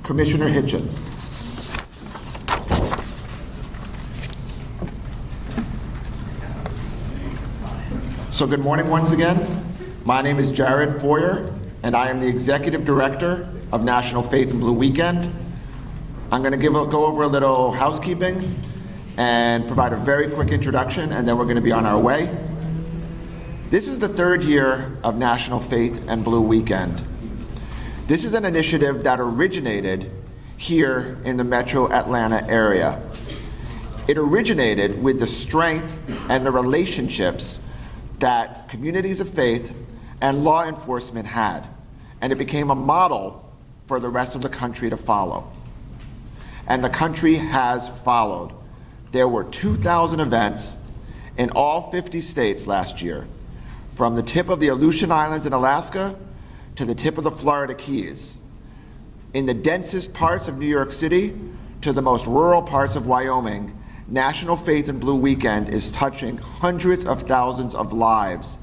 Commissioner Hitchens. So good morning once again. My name is Jared Foyer, and I am the Executive Director of National Faith and Blue Weekend. I'm going to go over a little housekeeping and provide a very quick introduction, and then we're going to be on our way. This is the third year of National Faith and Blue Weekend. This is an initiative that originated here in the Metro Atlanta area. It originated with the strength and the relationships that communities of faith and law enforcement had, and it became a model for the rest of the country to follow. And the country has followed. There were 2,000 events in all 50 states last year, from the tip of the Aleutian Islands in Alaska to the tip of the Florida Keys. In the densest parts of New York City to the most rural parts of Wyoming, National Faith and Blue Weekend is touching hundreds of thousands of lives,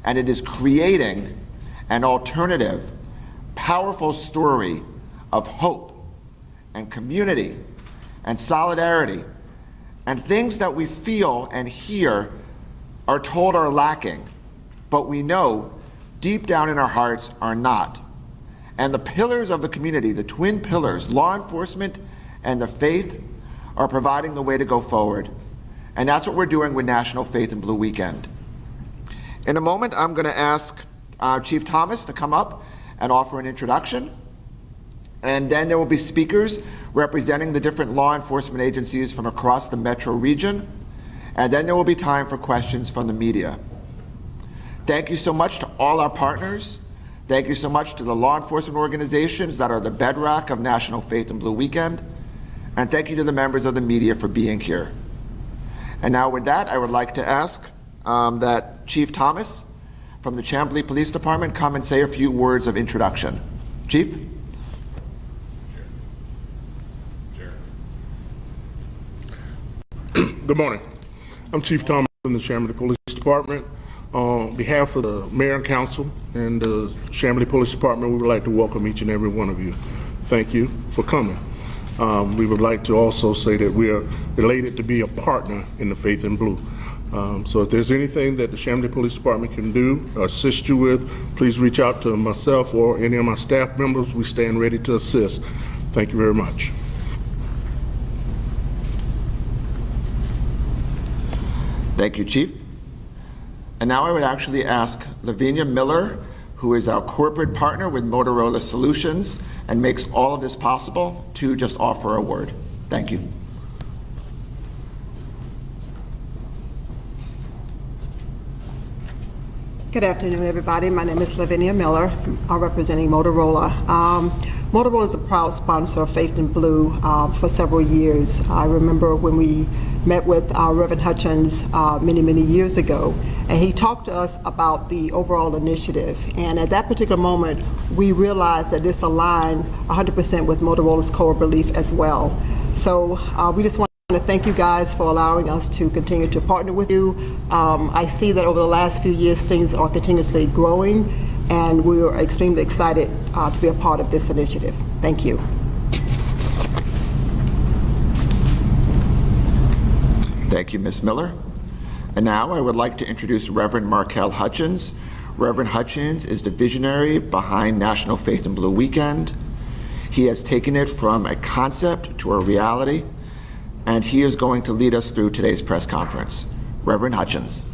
and it is creating an alternative, powerful story of hope and community and solidarity, and things that we feel and hear are told are lacking, but we know deep down in our hearts are not. And the pillars of the community, the twin pillars, law enforcement and the faith, are providing the way to go forward. And that's what we're doing with National Faith and Blue Weekend. In a moment, I'm going to ask Chief Thomas to come up and offer an introduction. And then there will be speakers representing the different law enforcement agencies from across the metro region. And then there will be time for questions from the media. Thank you so much to all our partners. Thank you so much to the law enforcement organizations that are the bedrock of National Faith and Blue Weekend. And thank you to the members of the media for being here. And now with that, I would like to ask that Chief Thomas from the Chamblee Police Department come and say a few words of introduction. Chief? Good morning. I'm Chief Thomas from the Chamblee Police Department. On behalf of the Mayor and Council and the Chamblee Police Department, we would like to welcome each and every one of you. Thank you for coming. We would like to also say that we are elated to be a partner in the Faith in Blue. So if there's anything that the Chamblee Police Department can do or assist you with, please reach out to myself or any of my staff members. We stand ready to assist. Thank you very much. Thank you, Chief. And now I would actually ask Lavinia Miller, who is our corporate partner with Motorola Solutions and makes all of this possible, to just offer a word. Thank you. Good afternoon, everybody. My name is Lavinia Miller. I'm representing Motorola. Motorola is a proud sponsor of Faith in Blue for several years. I remember when we met with Reverend Hutchins many years ago, and he talked to us about the overall initiative. And at that particular moment, we realized that this aligned 100% with Motorola's core belief as well. So we just want to thank you guys for allowing us to continue to partner with you. I see that over the last few years, things are continuously growing, and we are extremely excited to be a part of this initiative. Thank you. Thank you, Ms. Miller. And now I would like to introduce Reverend Markel Hutchins. Reverend Hutchins is the visionary behind National Faith and Blue Weekend. He has taken it from a concept to a reality, and he is going to lead us through today's press conference. Reverend Hutchins.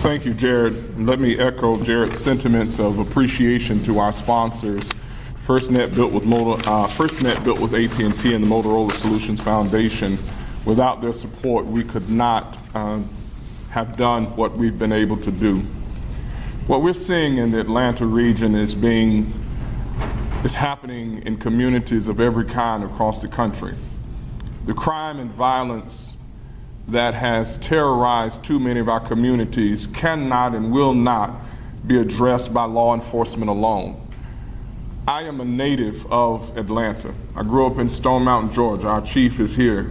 Thank you, Jared. Let me echo Jared's sentiments of appreciation to our sponsors, FirstNet built with AT&T and the Motorola Solutions Foundation. Without their support, we could not have done what we've been able to do. What we're seeing in the Atlanta region is happening in communities of every kind across the country. The crime and violence that has terrorized too many of our communities cannot and will not be addressed by law enforcement alone. I am a native of Atlanta. I grew up in Stone Mountain, Georgia. Our chief is here.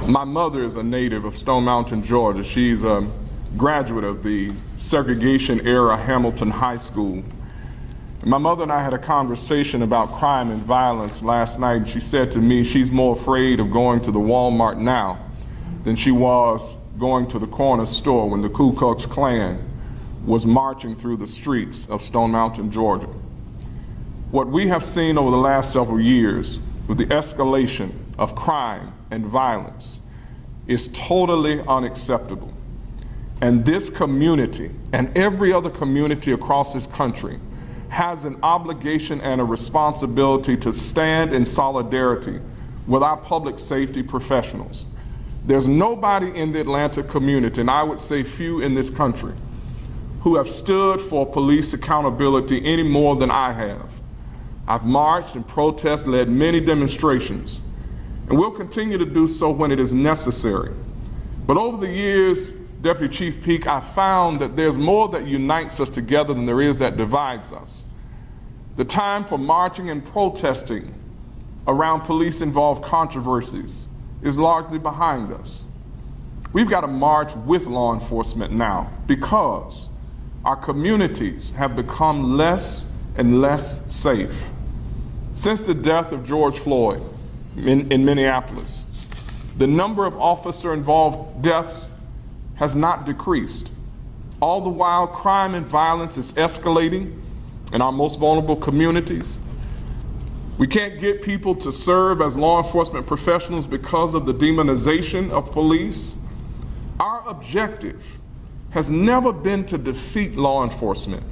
My mother is a native of Stone Mountain, Georgia. She's a graduate of the segregation-era Hamilton High School. My mother and I had a conversation about crime and violence last night, and she said to me she's more afraid of going to the Walmart now than she was going to the corner store when the Ku Klux Klan was marching through the streets of Stone Mountain, Georgia. What we have seen over the last several years with the escalation of crime and violence is totally unacceptable. And this community and every other community across this country has an obligation and a responsibility to stand in solidarity with our public safety professionals. There's nobody in the Atlanta community, and I would say few in this country, who have stood for police accountability any more than I have. I've marched and protested, led many demonstrations, and will continue to do so when it is necessary. But over the years, Deputy Chief Peake, I found that there's more that unites us together than there is that divides us. The time for marching and protesting around police-involved controversies is largely behind us. We've got to march with law enforcement now because our communities have become less and less safe. Since the death of George Floyd in Minneapolis, the number of officer-involved deaths has not decreased. All the while, crime and violence is escalating in our most vulnerable communities. We can't get people to serve as law enforcement professionals because of the demonization of police. Our objective has never been to defeat law enforcement.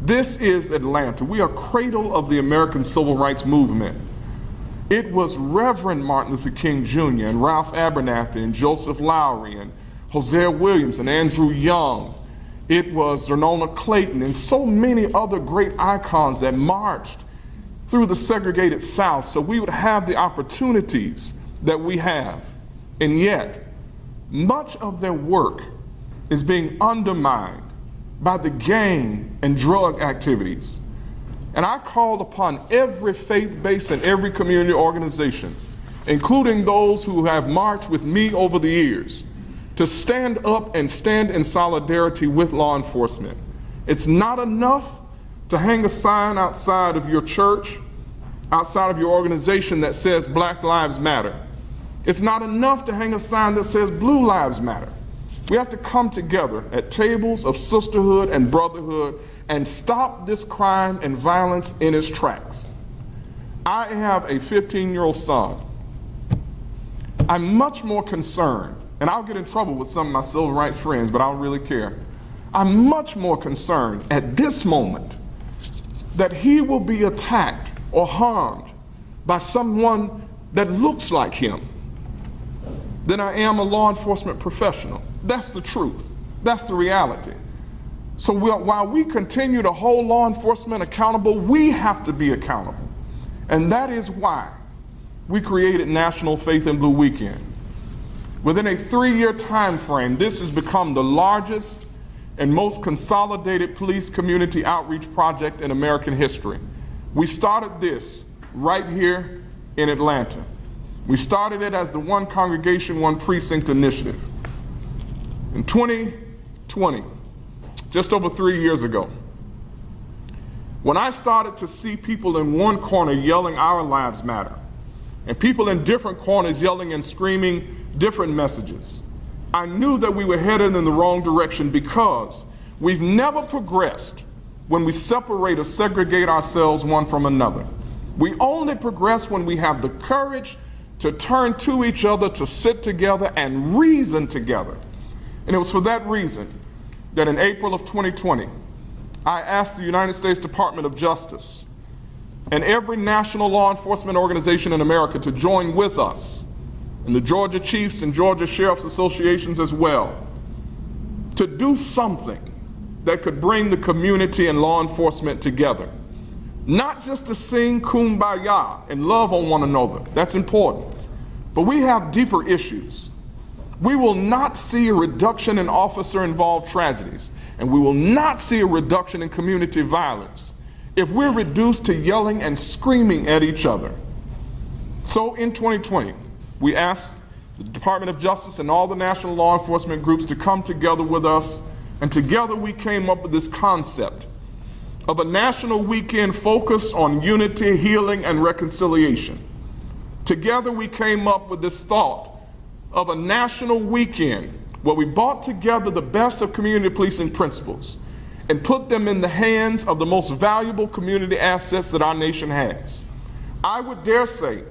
This is Atlanta. We are cradle of the American Civil Rights Movement. It was Reverend Martin Luther King Jr. and Ralph Abernathy and Joseph Lowry and Hosea Williams and Andrew Young. It was Zernona Clayton and so many other great icons that marched through the segregated South so we would have the opportunities that we have. And yet, much of their work is being undermined by the gang and drug activities. And I called upon every faith-based and every community organization, including those who have marched with me over the years, to stand up and stand in solidarity with law enforcement. It's not enough to hang a sign outside of your church, outside of your organization that says Black Lives Matter. It's not enough to hang a sign that says Blue Lives Matter. We have to come together at tables of sisterhood and brotherhood and stop this crime and violence in its tracks. I have a 15-year-old son. I'm much more concerned, and I'll get in trouble with some of my civil rights friends, but I don't really care. I'm much more concerned at this moment that he will be attacked or harmed by someone that looks like him than I am a law enforcement professional. That's the truth. That's the reality. So while we continue to hold law enforcement accountable, we have to be accountable. And that is why we created National Faith in Blue Weekend. Within a 3-year time frame, this has become the largest and most consolidated police community outreach project in American history. We started this right here in Atlanta. We started it as the One Congregation, One Precinct initiative. In 2020, just over 3 years ago, when I started to see people in one corner yelling, "Our lives matter," and people in different corners yelling and screaming different messages, I knew that we were headed in the wrong direction because we've never progressed when we separate or segregate ourselves one from another. We only progress when we have the courage to turn to each other, to sit together and reason together. And it was for that reason that in April of 2020, I asked the United States Department of Justice and every national law enforcement organization in America to join with us, and the Georgia Chiefs and Georgia Sheriff's Associations as well, to do something that could bring the community and law enforcement together. Not just to sing Kumbaya and love on one another, that's important, but we have deeper issues. We will not see a reduction in officer-involved tragedies, and we will not see a reduction in community violence if we're reduced to yelling and screaming at each other. So in 2020, we asked the Department of Justice and all the national law enforcement groups to come together with us, and together we came up with this concept of a national weekend focused on unity, healing, and reconciliation. Together we came up with this thought of a national weekend where we brought together the best of community policing principles and put them in the hands of the most valuable community assets that our nation has. I would dare say,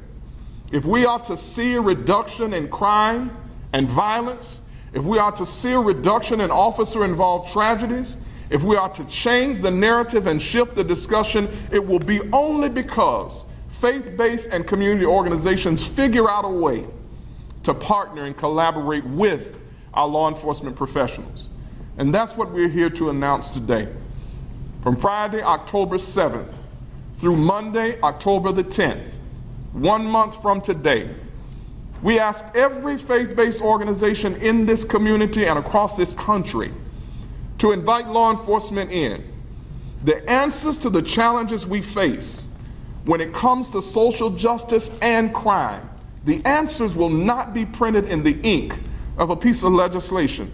if we are to see a reduction in crime and violence, if we are to see a reduction in officer-involved tragedies, if we are to change the narrative and shift the discussion, it will be only because faith-based and community organizations figure out a way to partner and collaborate with our law enforcement professionals. And that's what we're here to announce today. From Friday, October 7th, through Monday, October the 10th, 1 month from today, we ask every faith-based organization in this community and across this country to invite law enforcement in. The answers to the challenges we face when it comes to social justice and crime, the answers will not be printed in the ink of a piece of legislation,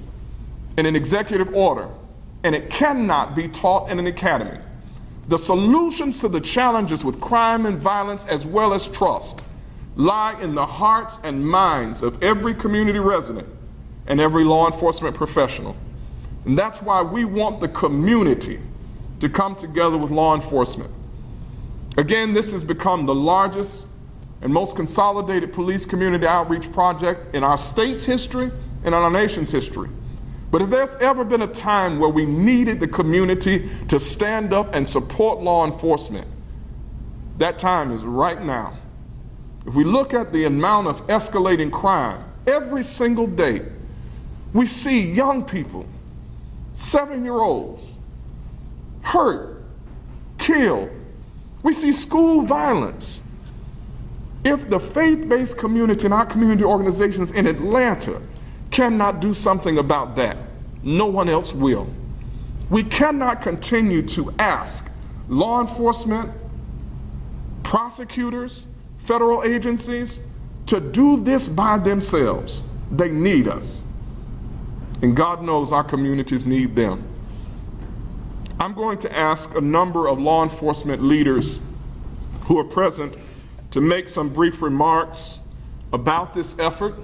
in an executive order, and it cannot be taught in an academy. The solutions to the challenges with crime and violence, as well as trust, lie in the hearts and minds of every community resident and every law enforcement professional. And that's why we want the community to come together with law enforcement. Again, this has become the largest and most consolidated police community outreach project in our state's history and in our nation's history. But if there's ever been a time where we needed the community to stand up and support law enforcement, that time is right now. If we look at the amount of escalating crime every single day, we see young people, 7-year-olds, hurt, killed. We see school violence. If the faith-based community and our community organizations in Atlanta cannot do something about that, no one else will. We cannot continue to ask law enforcement, prosecutors, federal agencies to do this by themselves. They need us. And God knows our communities need them. I'm going to ask a number of law enforcement leaders who are present to make some brief remarks about this effort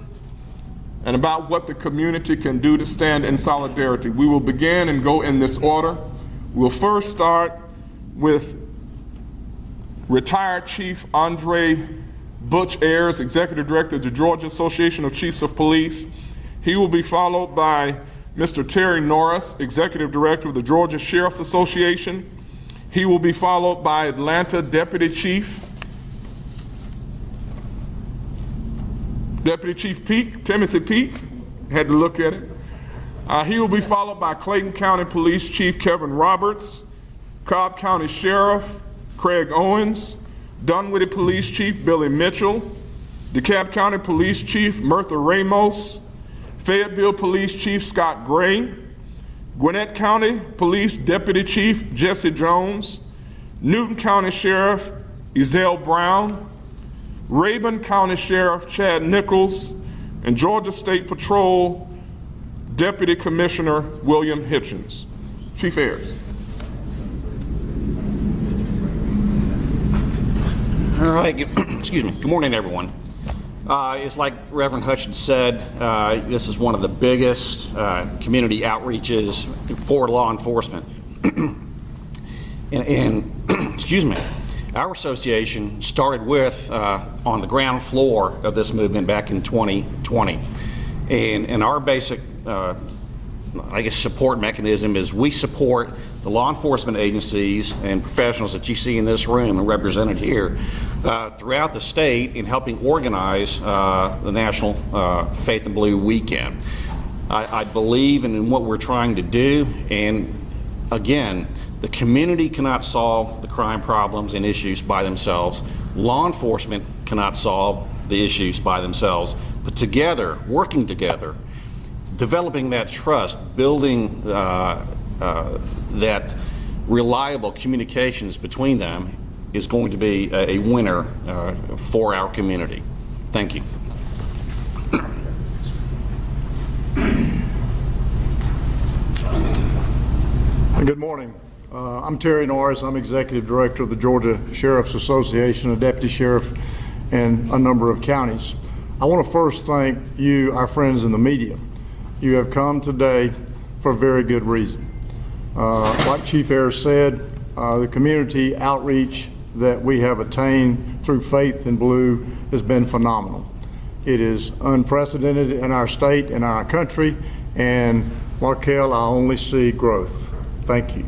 and about what the community can do to stand in solidarity. We will begin and go in this order. We'll first start with retired Chief Andre Butch Ayers, Executive Director of the Georgia Association of Chiefs of Police. He will be followed by Mr. Terry Norris, Executive Director of the Georgia Sheriff's Association. He will be followed by Atlanta Deputy Chief Peak, Timothy Peak, had to look at it. He will be followed by Clayton County Police Chief Kevin Roberts, Cobb County Sheriff Craig Owens, Dunwoody Police Chief Billy Mitchell, DeKalb County Police Chief Mirtha Ramos, Fayetteville Police Chief Scott Gray, Gwinnett County Police Deputy Chief Jesse Jones, Newton County Sheriff Ezell Brown, Rabun County Sheriff Chad Nichols, and Georgia State Patrol Deputy Commissioner William Hitchens. Chief Ayers. All right, excuse me. Good morning, everyone. It's like Reverend Hutchins said, this is one of the biggest community outreaches for law enforcement. and excuse me, our association started with on the ground floor of this movement back in 2020. And our basic, support mechanism is we support the law enforcement agencies and professionals that you see in this room and represented here throughout the state in helping organize the National Faith and Blue Weekend. I believe in what we're trying to do, and again, the community cannot solve the crime problems and issues by themselves. Law enforcement cannot solve the issues by themselves, but together, working together, developing that trust, building that reliable communications between them is going to be a winner for our community. Thank you. Good morning. I'm Terry Norris. I'm Executive Director of the Georgia Sheriff's Association, a Deputy Sheriff in a number of counties. I want to first thank you, our friends in the media. You have come today for a very good reason. Like Chief Ayers said, the community outreach that we have attained through Faith in Blue has been phenomenal. It is unprecedented in our state and our country, and Markel, I only see growth. Thank you.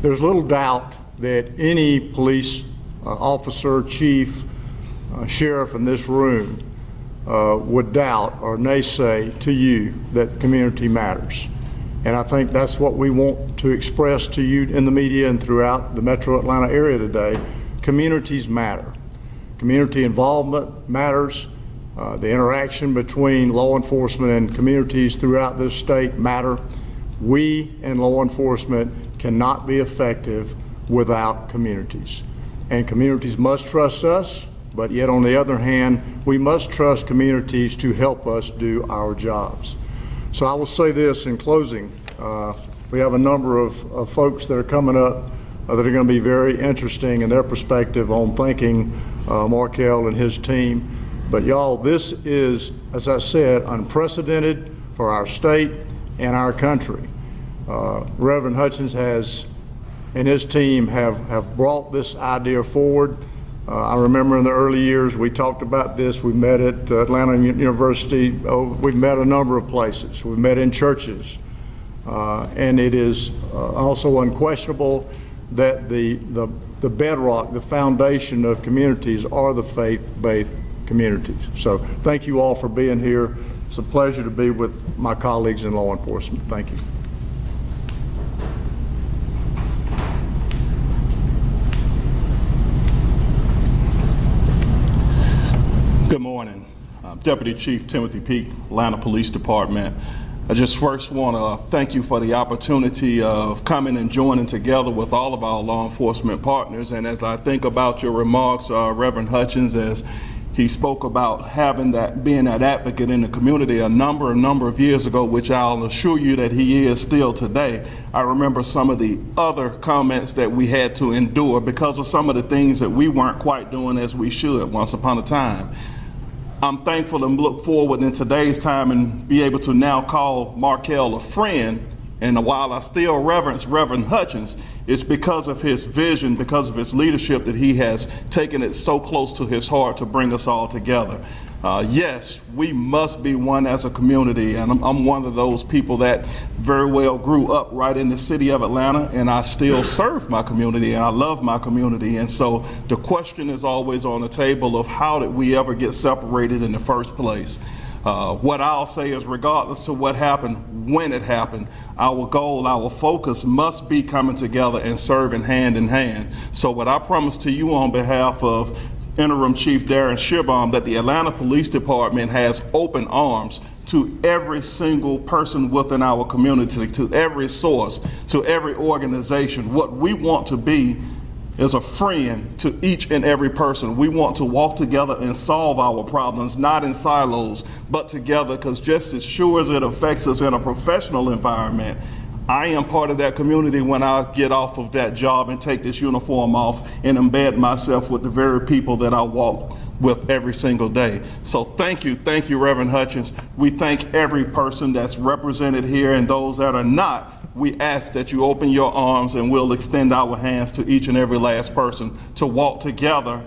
There's little doubt that any police officer, chief, sheriff in this room would doubt or naysay to you that the community matters. And I think that's what we want to express to you in the media and throughout the metro Atlanta area today. Communities matter. Community involvement matters. The interaction between law enforcement and communities throughout this state matter. We and law enforcement cannot be effective without communities. And communities must trust us, but yet on the other hand, we must trust communities to help us do our jobs. So I will say this in closing. We have a number of folks that are coming up that are going to be very interesting in their perspective on thanking Markel and his team. But y'all, this is, as I said, unprecedented for our state and our country. Reverend Hutchins and his team have brought this idea forward. I remember in the early years we talked about this. We met at Atlanta University. We've met a number of places. We've met in churches. And it is also unquestionable that the bedrock, the foundation of communities are the faith-based communities. So thank you all for being here. It's a pleasure to be with my colleagues in law enforcement. Thank you. Good morning. Deputy Chief Timothy Peake, Atlanta Police Department. I just first want to thank you for the opportunity of coming and joining together with all of our law enforcement partners. And as I think about your remarks, Reverend Hutchins, as he spoke about being that advocate in the community a number of years ago, which I'll assure you that he is still today. I remember some of the other comments that we had to endure because of some of the things that we weren't quite doing as we should once upon a time. I'm thankful and look forward in today's time and be able to now call Markel a friend. And while I still reverence Reverend Hutchins, it's because of his vision, because of his leadership that he has taken it so close to his heart to bring us all together. Yes, we must be one as a community, and I'm one of those people that very well grew up right in the city of Atlanta, and I still serve my community, and I love my community. And so the question is always on the table of how did we ever get separated in the first place? What I'll say is regardless to what happened, when it happened, our goal, our focus must be coming together and serving hand in hand. So what I promise to you on behalf of Interim Chief Darren Shibbaum, that the Atlanta Police Department has open arms to every single person within our community, to every source, to every organization. What we want to be is a friend to each and every person. We want to walk together and solve our problems, not in silos, but together, because just as sure as it affects us in a professional environment, I am part of that community when I get off of that job and take this uniform off and embed myself with the very people that I walk with every single day. So thank you, Reverend Hutchins. We thank every person that's represented here, and those that are not, we ask that you open your arms and we'll extend our hands to each and every last person to walk together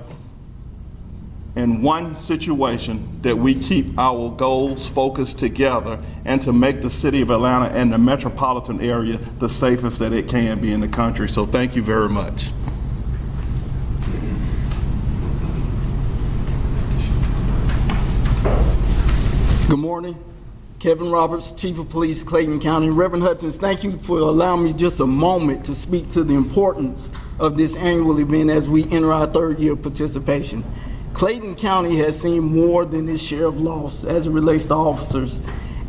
in one situation, that we keep our goals focused together and to make the city of Atlanta and the metropolitan area the safest that it can be in the country. So thank you very much. Good morning. Kevin Roberts, Chief of Police, Clayton County. Reverend Hutchins, thank you for allowing me just a moment to speak to the importance of this annual event as we enter our third year of participation. Clayton County has seen more than its share of loss as it relates to officers,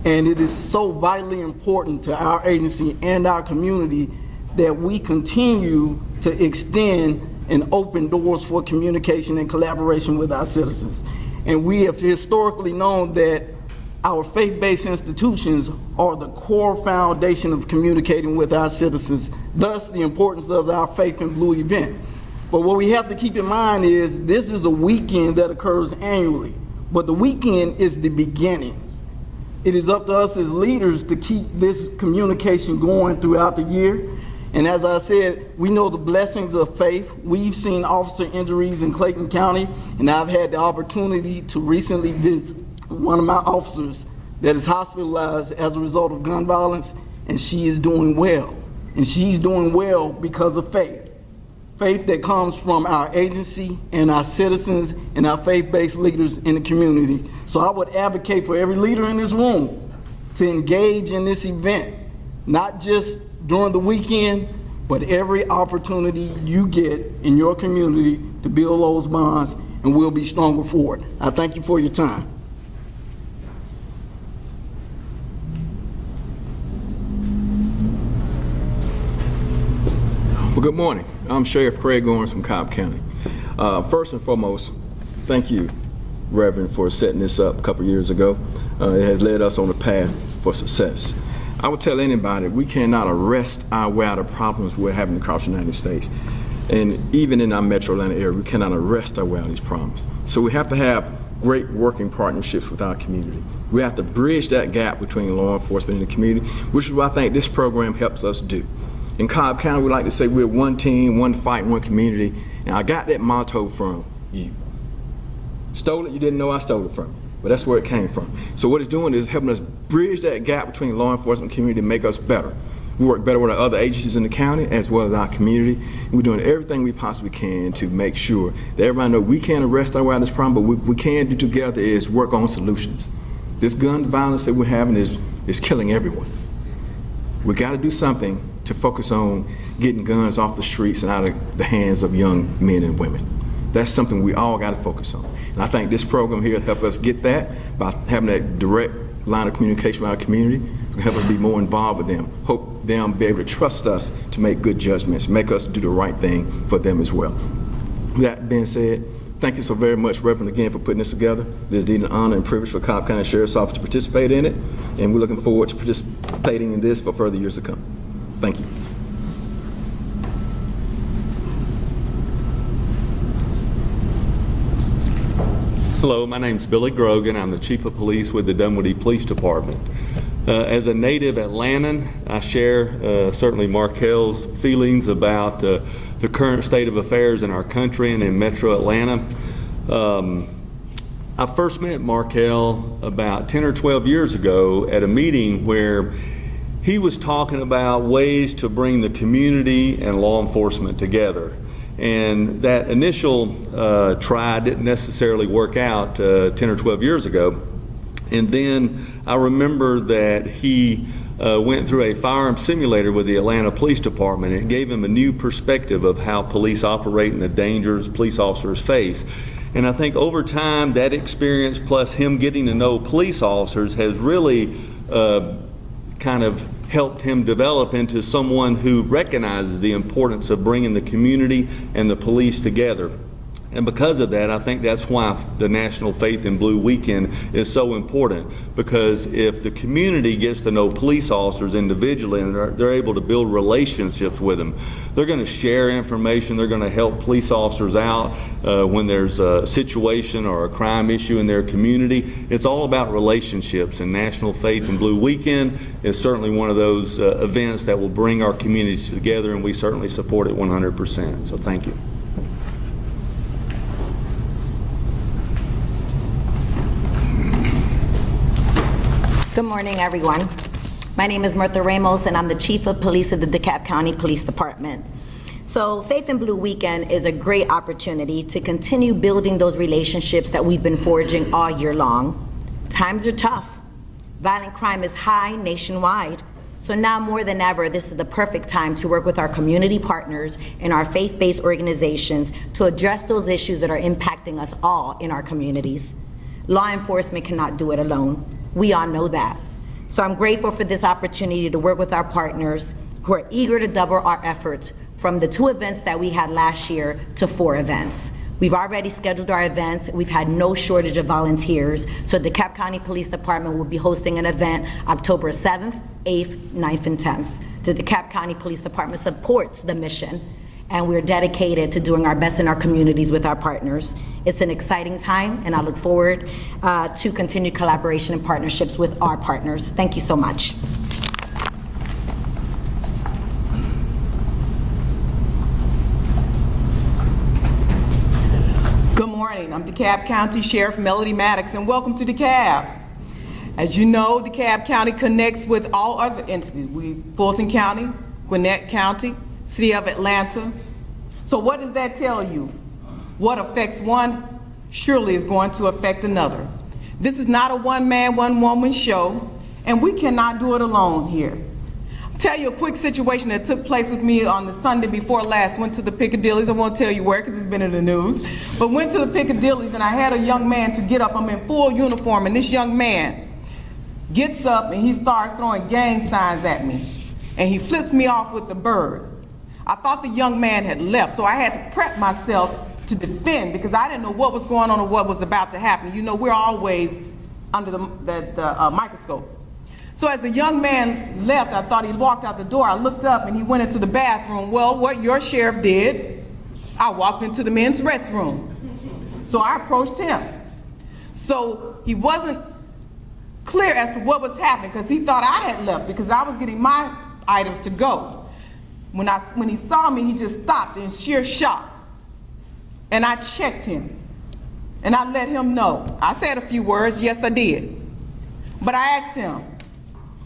and it is so vitally important to our agency and our community that we continue to extend and open doors for communication and collaboration with our citizens. And we have historically known that our faith-based institutions are the core foundation of communicating with our citizens, thus the importance of our Faith in Blue event. But what we have to keep in mind is this is a weekend that occurs annually, but the weekend is the beginning. It is up to us as leaders to keep this communication going throughout the year. And as I said, we know the blessings of faith. We've seen officer injuries in Clayton County, and I've had the opportunity to recently visit one of my officers that is hospitalized as a result of gun violence, and she is doing well. And she's doing well because of faith. Faith that comes from our agency and our citizens and our faith-based leaders in the community. So I would advocate for every leader in this room to engage in this event, not just during the weekend, but every opportunity you get in your community to build those bonds, and we'll be stronger for it. I thank you for your time. Well, good morning. I'm Sheriff Craig Owens from Cobb County. First and foremost, thank you, Reverend, for setting this up a couple years ago. It has led us on a path for success. I would tell anybody we cannot arrest our way out of problems we're having across the United States. And even in our metro Atlanta area, we cannot arrest our way out of these problems. So we have to have great working partnerships with our community. We have to bridge that gap between law enforcement and the community, which is what I think this program helps us do. In Cobb County, we like to say we're one team, one fight, one community, and I got that motto from you. Stole it, you didn't know I stole it from you, but that's where it came from. So what it's doing is helping us bridge that gap between law enforcement and community to make us better. We work better with our other agencies in the county as well as our community, and we're doing everything we possibly can to make sure that everybody knows we can't arrest our way out of this problem, but what we can do together is work on solutions. This gun violence that we're having is killing everyone. We got to do something to focus on getting guns off the streets and out of the hands of young men and women. That's something we all got to focus on. And I think this program here has helped us get that by having that direct line of communication with our community. It help us be more involved with them. Hope them be able to trust us to make good judgments, make us do the right thing for them as well. With that being said, thank you so very much, Reverend, again, for putting this together. It is indeed an honor and privilege for Cobb County Sheriff's Office to participate in it, and we're looking forward to participating in this for further years to come. Thank you. Hello, my name's Billy Grogan. I'm the Chief of Police with the Dunwoody Police Department. As a native Atlantan, I share certainly Markel's feelings about the current state of affairs in our country and in Metro Atlanta. I first met Markel about 10 or 12 years ago at a meeting where he was talking about ways to bring the community and law enforcement together. And that initial try didn't necessarily work out 10 or 12 years ago. And then I remember that he went through a firearm simulator with the Atlanta Police Department. It gave him a new perspective of how police operate and the dangers police officers face. And I think over time, that experience plus him getting to know police officers has really kind of helped him develop into someone who recognizes the importance of bringing the community and the police together. And because of that, I think that's why the National Faith in Blue Weekend is so important, because if the community gets to know police officers individually and they're able to build relationships with them, they're going to share information, they're going to help police officers out when there's a situation or a crime issue in their community. It's all about relationships, and National Faith in Blue Weekend is certainly one of those events that will bring our communities together, and we certainly support it 100%. So thank you. Good morning, everyone. My name is Martha Ramos, and I'm the Chief of Police of the DeKalb County Police Department. So Faith in Blue Weekend is a great opportunity to continue building those relationships that we've been forging all year long. Times are tough. Violent crime is high nationwide. So now more than ever, this is the perfect time to work with our community partners and our faith-based organizations to address those issues that are impacting us all in our communities. Law enforcement cannot do it alone. We all know that. So I'm grateful for this opportunity to work with our partners who are eager to double our efforts from the 2 events that we had last year to 4 events. We've already scheduled our events. We've had no shortage of volunteers. So the DeKalb County Police Department will be hosting an event October 7th, 8th, 9th, and 10th. The DeKalb County Police Department supports the mission, and we're dedicated to doing our best in our communities with our partners. It's an exciting time, and I look forward to continued collaboration and partnerships with our partners. Thank you so much. Good morning. I'm DeKalb County Sheriff Melody Maddox, and welcome to DeKalb. As you know, DeKalb County connects with all other entities. Fulton County, Gwinnett County, City of Atlanta. So what does that tell you? What affects one surely is going to affect another. This is not a one-man, one-woman show, and we cannot do it alone here. I'll tell you a quick situation that took place with me on the Sunday before last. Went to the Piccadillys. I won't tell you where because it's been in the news, but went to the Piccadillys and I had a young man to get up. I'm in full uniform, and this young man gets up and he starts throwing gang signs at me, and he flips me off with the bird. I thought the young man had left, so I had to prep myself to defend because I didn't know what was going on or what was about to happen. You know, we're always under the microscope. So as the young man left, I thought he walked out the door. I looked up and he went into the bathroom. Well, what your sheriff did, I walked into the men's restroom. So I approached him. So he wasn't clear as to what was happening because he thought I had left because I was getting my items to go. When he saw me, he just stopped in sheer shock. And I checked him. And I let him know. I said a few words, yes I did. But I asked him,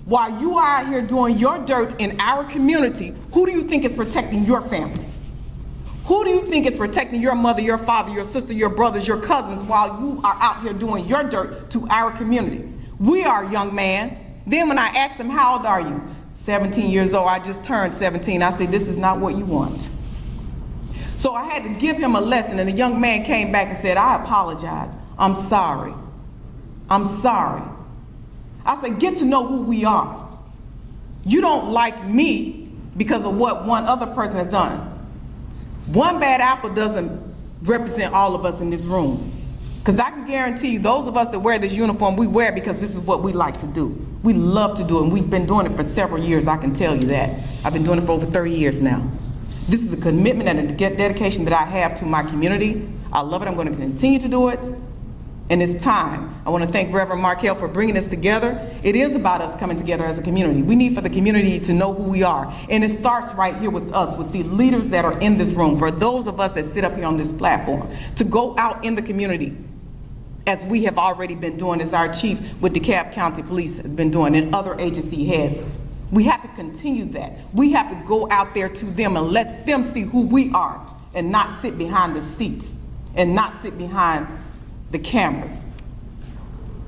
while you are out here doing your dirt in our community, who do you think is protecting your family? Who do you think is protecting your mother, your father, your sister, your brothers, your cousins while you are out here doing your dirt to our community? We are, young man. Then when I asked him, how old are you? 17 years old, I just turned 17. I said, this is not what you want. So I had to give him a lesson, and the young man came back and said, I apologize. I'm sorry. I'm sorry. I said, get to know who we are. You don't like me because of what one other person has done. One bad apple doesn't represent all of us in this room. Because I can guarantee you, those of us that wear this uniform, we wear it because this is what we like to do. We love to do it, and we've been doing it for several years, I can tell you that. I've been doing it for over 30 years now. This is a commitment and a dedication that I have to my community. I love it, I'm going to continue to do it, and it's time. I want to thank Reverend Markell for bringing this together. It is about us coming together as a community. We need for the community to know who we are, and it starts right here with us, with the leaders that are in this room, for those of us that sit up here on this platform, to go out in the community, as we have already been doing, as our chief with DeKalb County Police has been doing, and other agency heads. We have to continue that. We have to go out there to them and let them see who we are, and not sit behind the seats, and not sit behind the cameras.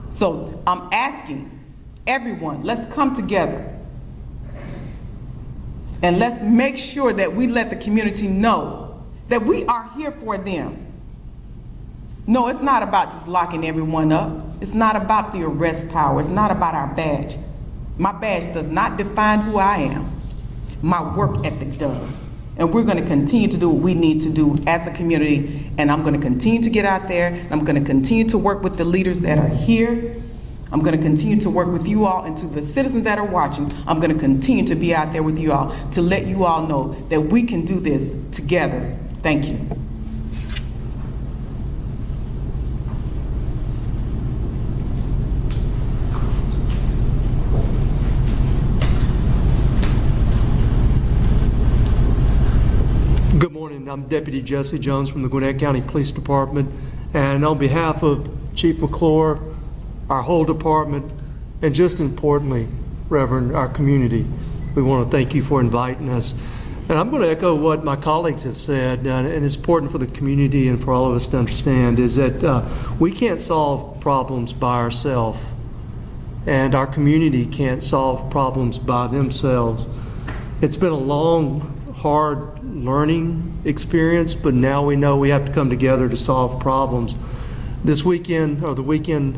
So I'm asking everyone, let's come together, and let's make sure that we let the community know that we are here for them. No, it's not about just locking everyone up. It's not about the arrest power. It's not about our badge. My badge does not define who I am. My work ethic does. And we're going to continue to do what we need to do as a community. And I'm going to continue to get out there. And I'm going to continue to work with the leaders that are here. I'm going to continue to work with you all, and to the citizens that are watching, I'm going to continue to be out there with you all to let you all know that we can do this together. Thank you. Good morning. I'm Deputy Jesse Jones from the Gwinnett County Police Department, and on behalf of Chief McClure, our whole department, and just importantly, Reverend, our community, we want to thank you for inviting us. And I'm going to echo what my colleagues have said, and it's important for the community and for all of us to understand, is that we can't solve problems by ourselves, and our community can't solve problems by themselves. It's been a long, hard learning experience, but now we know we have to come together to solve problems. This weekend, or the weekend,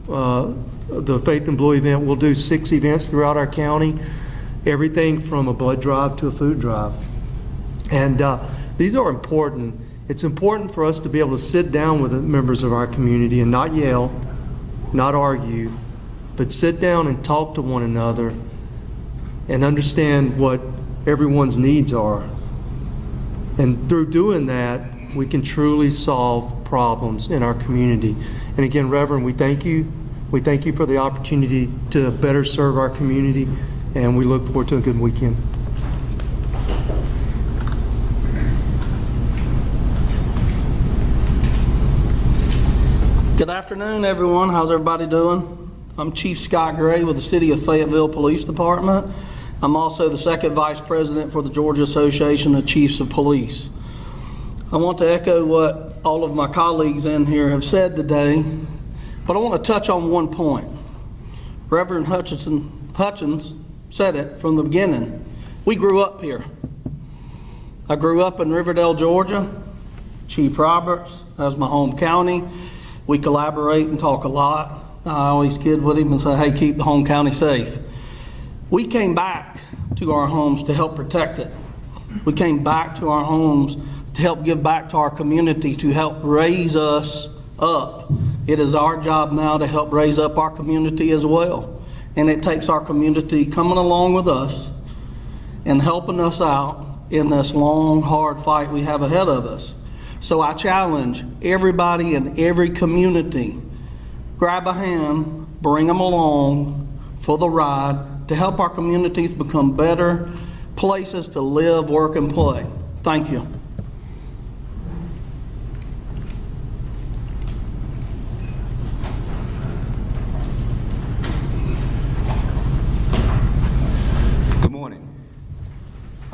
the Faith in Blue event, we'll do 6 events throughout our county, everything from a blood drive to a food drive. And these are important It's important for us to be able to sit down with the members of our community and not yell, not argue, but sit down and talk to one another and understand what everyone's needs are. And through doing that, we can truly solve problems in our community. And again, Reverend, we thank you. We thank you for the opportunity to better serve our community, and we look forward to a good weekend. Good afternoon, everyone. How's everybody doing? I'm Chief Scott Gray with the City of Fayetteville Police Department. I'm also the second vice president for the Georgia Association of Chiefs of Police. I want to echo what all of my colleagues in here have said today, but I want to touch on one point. Reverend Hutchins said it from the beginning. We grew up here. I grew up in Riverdale, Georgia. Chief Roberts, that's my home county. We collaborate and talk a lot. I always kid with him and say, hey, keep the home county safe. We came back to our homes to help protect it. We came back to our homes to help give back to our community, to help raise us up. It is our job now to help raise up our community as well. And it takes our community coming along with us and helping us out in this long, hard fight we have ahead of us. So I challenge everybody in every community, grab a hand, bring them along for the ride to help our communities become better places to live, work, and play. Thank you. Good morning.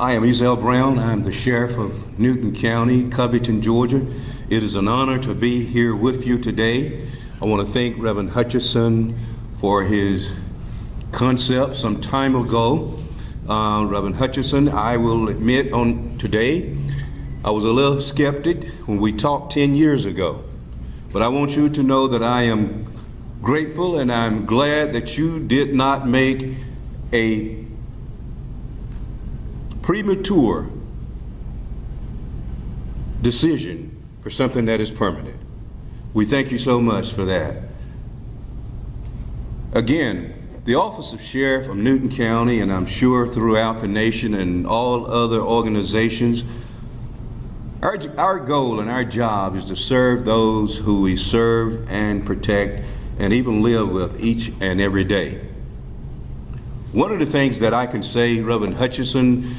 I am Ezell Brown. I'm the Sheriff of Newton County, Covington, Georgia. It is an honor to be here with you today. I want to thank Reverend Hutchison for his concept some time ago. Reverend Hutchison, I will admit on today, I was a little skeptic when we talked 10 years ago. But I want you to know that I am grateful and I'm glad that you did not make a premature decision for something that is permanent. We thank you so much for that. Again, the Office of Sheriff of Newton County, and I'm sure throughout the nation and all other organizations, our goal and our job is to serve those who we serve and protect and even live with each and every day. One of the things that I can say, Reverend Hutchison,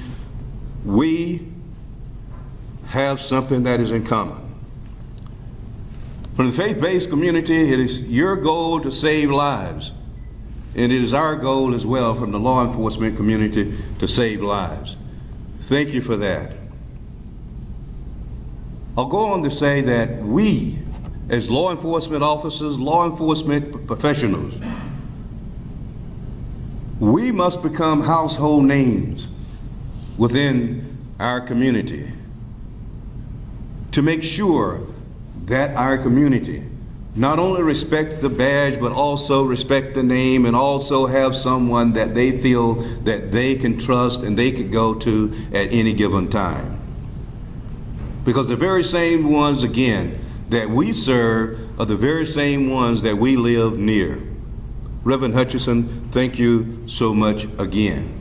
we have something that is in common. From the faith-based community, it is your goal to save lives. And it is our goal as well from the law enforcement community to save lives. Thank you for that. I'll go on to say that we, as law enforcement officers, law enforcement professionals, we must become household names within our community to make sure that our community not only respect the badge, but also respect the name and also have someone that they feel that they can trust and they could go to at any given time. Because the very same ones, again, that we serve are the very same ones that we live near. Reverend Hutchison, thank you so much again.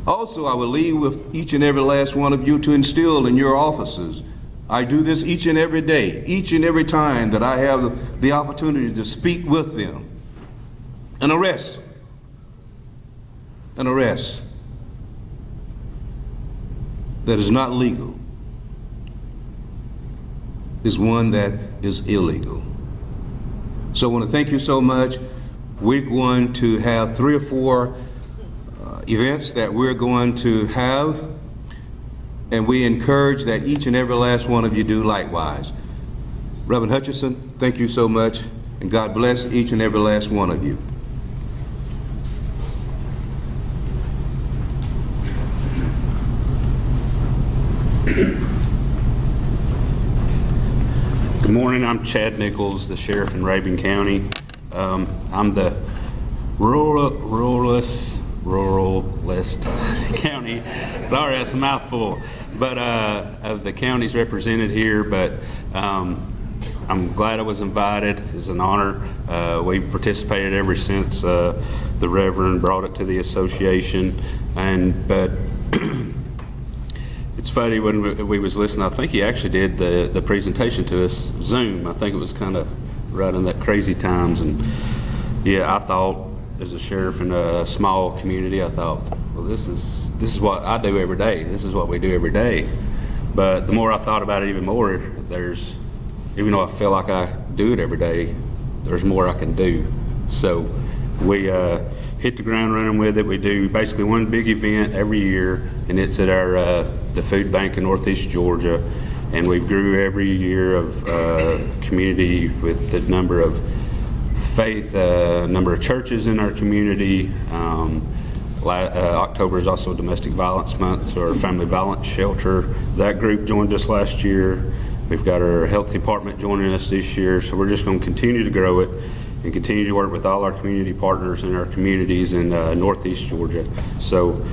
Also, I will leave with each and every last one of you to instill in your offices. I do this each and every day, each and every time that I have the opportunity to speak with them. An arrest that is not legal is one that is illegal. So I want to thank you so much. We're going to have 3 or 4 events that we're going to have, and we encourage that each and every last one of you do likewise. Reverend Hutchison, thank you so much, and God bless each and every last one of you. Good morning, I'm Chad Nichols, the Sheriff in Rabun County. I'm the ruralist rural West County. Sorry, that's a mouthful. But of the counties represented here, but I'm glad I was invited. It's an honor. We've participated ever since the Reverend brought it to the association. But it's funny, when we was listening, I think he actually did the presentation to us Zoom. I think it was kind of right in that crazy times. And yeah, I thought, as a sheriff in a small community, I thought, well, this is what I do every day. This is what we do every day. But the more I thought about it even more, even though I feel like I do it every day, there's more I can do. So we hit the ground running with it. We do basically one big event every year, and it's at our the food bank in Northeast Georgia. And we've grew every year of community with the number of faith, number of churches in our community. October is also Domestic Violence Month, so our Family Violence Shelter, that group joined us last year. We've got our health department joining us this year, so we're just going to continue to grow it and continue to work with all our community partners in our communities in Northeast Georgia. So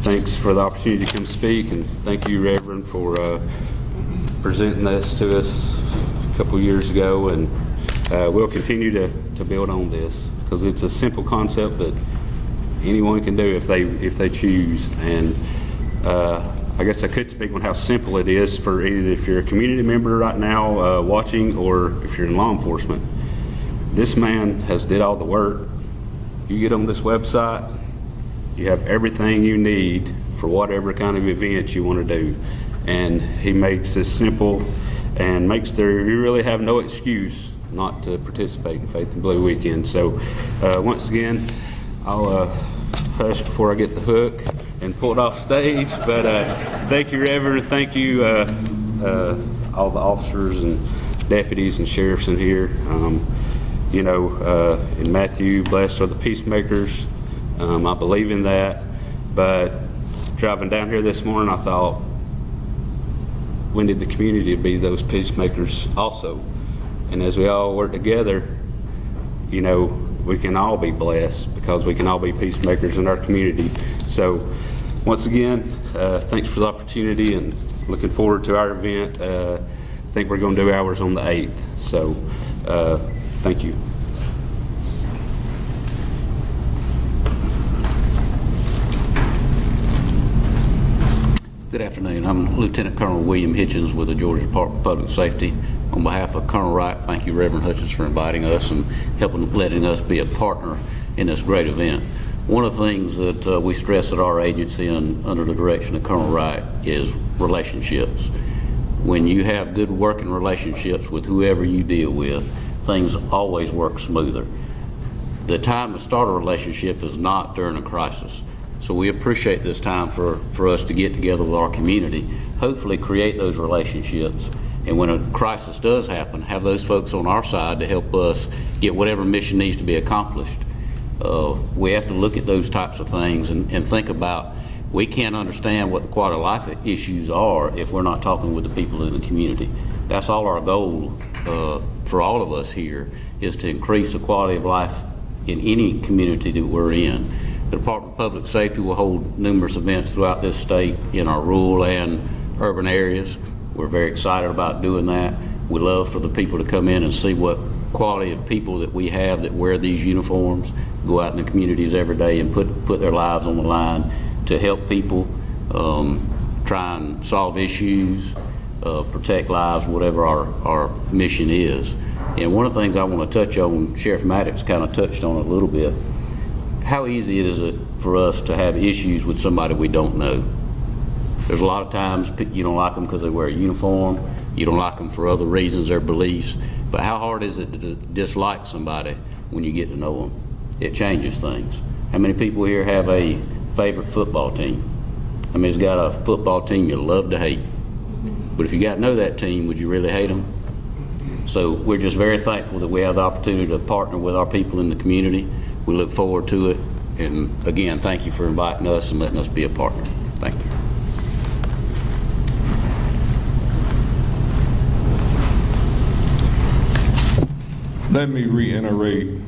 thanks for the opportunity to come speak, and thank you, Reverend, for presenting this to us a couple years ago, and we'll continue to build on this, because it's a simple concept that anyone can do if they choose. And I guess I could speak on how simple it is for either if you're a community member right now watching, or if you're in law enforcement. This man has did all the work. You get on this website, you have everything you need for whatever kind of event you want to do. And he makes this simple and you really have no excuse not to participate in Faith in Blue Weekend. So once again, I'll hush before I get the hook and pulled off stage. But thank you, Reverend. Thank you, all the officers and deputies and sheriffs in here. In Matthew, blessed are the peacemakers. I believe in that. But driving down here this morning, I thought, when did the community be those peacemakers also? And as we all work together, we can all be blessed, because we can all be peacemakers in our community. So once again, thanks for the opportunity, and looking forward to our event. I think we're going to do ours on the 8th. So thank you. Good afternoon. I'm Lieutenant Colonel William Hitchens with the Georgia Department of Public Safety. On behalf of Colonel Wright, thank you, Reverend Hutchins, for inviting us and letting us be a partner in this great event. One of the things that we stress at our agency and under the direction of Colonel Wright is relationships. When you have good working relationships with whoever you deal with, things always work smoother. The time to start a relationship is not during a crisis. So we appreciate this time for us to get together with our community, hopefully create those relationships, and when a crisis does happen, have those folks on our side to help us get whatever mission needs to be accomplished. We have to look at those types of things and think about, we can't understand what the quality of life issues are if we're not talking with the people in the community. That's all our goal for all of us here, is to increase the quality of life in any community that we're in. The Department of Public Safety will hold numerous events throughout this state in our rural and urban areas. We're very excited about doing that. We love for the people to come in and see what quality of people that we have that wear these uniforms, go out in the communities every day and put their lives on the line to help people, try and solve issues, protect lives, whatever our mission is. And one of the things I want to touch on, Sheriff Maddox kind of touched on a little bit, how easy is it for us to have issues with somebody we don't know? There's a lot of times you don't like them because they wear a uniform, you don't like them for other reasons, their beliefs, but how hard is it to dislike somebody when you get to know them? It changes things. How many people here have a favorite football team? How many's got a football team you love to hate? But if you got to know that team, would you really hate them? So we're just very thankful that we have the opportunity to partner with our people in the community. We look forward to it. And again, thank you for inviting us and letting us be a partner. Thank you. Let me reiterate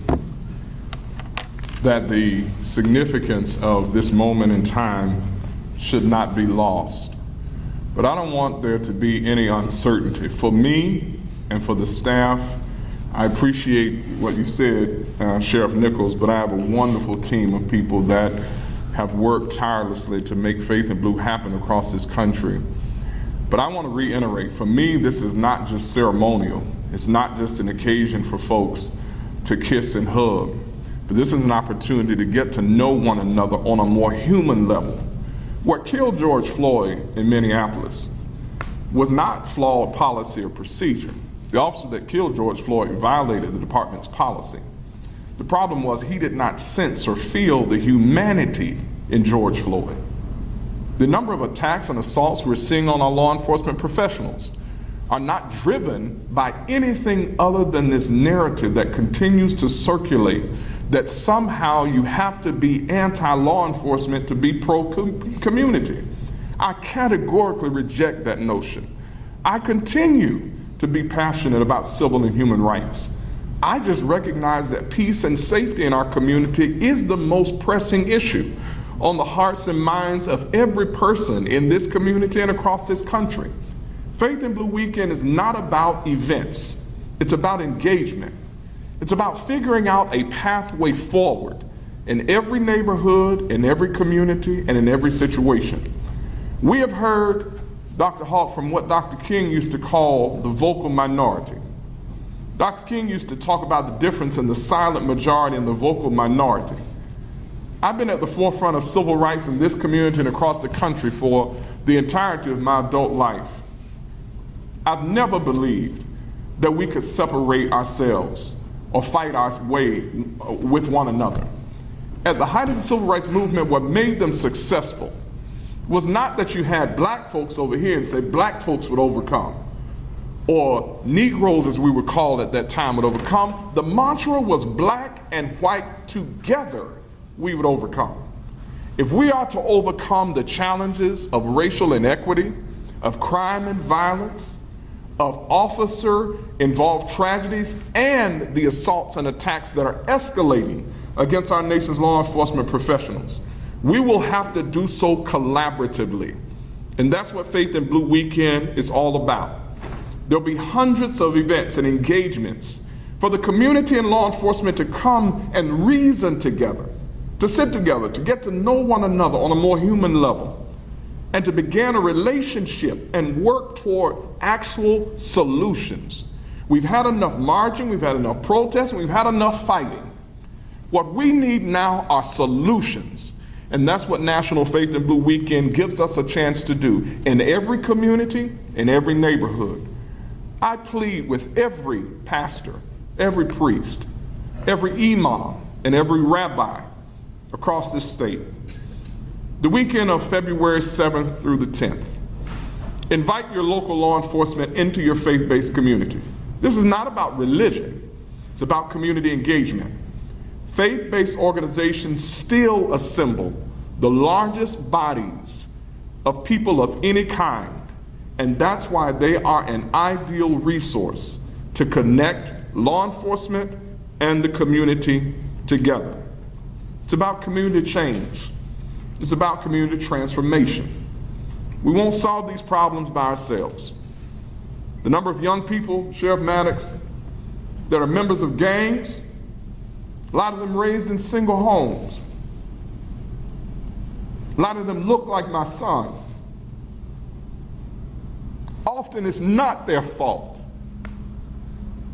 that the significance of this moment in time should not be lost. But I don't want there to be any uncertainty. For me and for the staff, I appreciate what you said, Sheriff Nichols, but I have a wonderful team of people that have worked tirelessly to make Faith in Blue happen across this country. But I want to reiterate, for me, this is not just ceremonial. It's not just an occasion for folks to kiss and hug, but this is an opportunity to get to know one another on a more human level. What killed George Floyd in Minneapolis was not flawed policy or procedure. The officer that killed George Floyd violated the department's policy. The problem was he did not sense or feel the humanity in George Floyd. The number of attacks and assaults we're seeing on our law enforcement professionals are not driven by anything other than this narrative that continues to circulate that somehow you have to be anti-law enforcement to be pro-community. I categorically reject that notion. I continue to be passionate about civil and human rights. I just recognize that peace and safety in our community is the most pressing issue on the hearts and minds of every person in this community and across this country. Faith in Blue Weekend is not about events. It's about engagement. It's about figuring out a pathway forward in every neighborhood, in every community, and in every situation. We have heard, Dr. Hawk, from what Dr. King used to call the vocal minority. Dr. King used to talk about the difference in the silent majority and the vocal minority. I've been at the forefront of civil rights in this community and across the country for the entirety of my adult life. I've never believed that we could separate ourselves or fight our way with one another. At the height of the civil rights movement, what made them successful was not that you had black folks over here and say black folks would overcome, or Negroes, as we were called at that time, would overcome. The mantra was black and white together we would overcome. If we are to overcome the challenges of racial inequity, of crime and violence, of officer-involved tragedies, and the assaults and attacks that are escalating against our nation's law enforcement professionals, we will have to do so collaboratively. And that's what Faith in Blue Weekend is all about. There'll be hundreds of events and engagements for the community and law enforcement to come and reason together, to sit together, to get to know one another on a more human level, and to begin a relationship and work toward actual solutions. We've had enough marching, we've had enough protesting, we've had enough fighting. What we need now are solutions. And that's what National Faith in Blue Weekend gives us a chance to do in every community, in every neighborhood. I plead with every pastor, every priest, every imam, and every rabbi across this state. The weekend of February 7th through the 10th, invite your local law enforcement into your faith-based community. This is not about religion, it's about community engagement. Faith-based organizations still assemble the largest bodies of people of any kind, and that's why they are an ideal resource to connect law enforcement and the community together. It's about community change. It's about community transformation. We won't solve these problems by ourselves. The number of young people, Sheriff Maddox, that are members of gangs, a lot of them raised in single homes. A lot of them look like my son. Often it's not their fault,